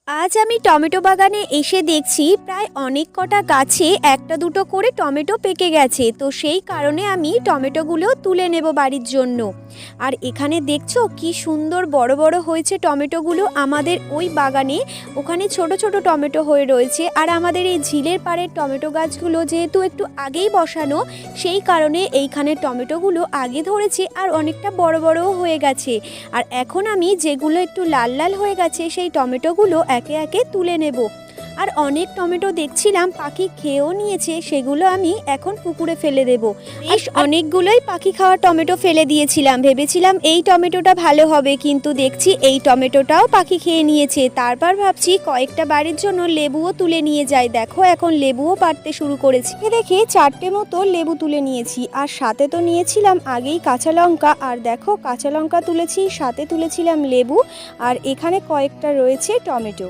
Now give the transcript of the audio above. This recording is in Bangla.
আজ আমি টমেটো বাগানে এসে দেখছি প্রায় অনেক কটা গাছে একটা দুটো করে টমেটো পেকে গেছে। তো সেই কারণে আমি টমেটোগুলো তুলে নেব বাড়ির জন্য। আর এখানে দেখছো কি সুন্দর বড় বড় হয়েছে টমেটোগুলো আমাদের ওই বাগানে। ওখানে ছোট ছোট টমেটো হয়ে রয়েছে। আর আমাদের এই ঝিলের পাড়ের টমেটো গাছগুলো যেহেতু একটু আগেই বসানো, সেই কারণে এইখানে টমেটোগুলো আগে ধরেছে আর অনেকটা বড় বড়ও হয়ে গেছে। আর এখন আমি যেগুলো একটু লাল লাল হয়ে গেছে সেই টমেটোগুলো একে একে তুলে নেব। আর অনেক টমেটো দেখছিলাম পাখি খেয়েও নিয়েছে, সেগুলো আমি এখন পুকুরে ফেলে দেব। বেশ অনেকগুলোই পাখি খাওয়া টমেটো ফেলে দিয়েছিলাম, ভেবেছিলাম এই টমেটোটা ভালো হবে, কিন্তু দেখছি এই টমেটোটাও পাখি খেয়ে নিয়েছে। তারপর ভাবছি কয়েকটা বাড়ির জন্য লেবুও তুলে নিয়ে যাই। দেখো এখন লেবুও পাড়তে শুরু করেছি। দেখে 4টে মতো লেবু তুলে নিয়েছি, আর সাথে তো নিয়েছিলাম আগেই কাঁচা লঙ্কা। আর দেখো কাঁচা লঙ্কা তুলেছি, সাথে তুলেছিলাম লেবু, আর এখানে কয়েকটা রয়েছে টমেটো।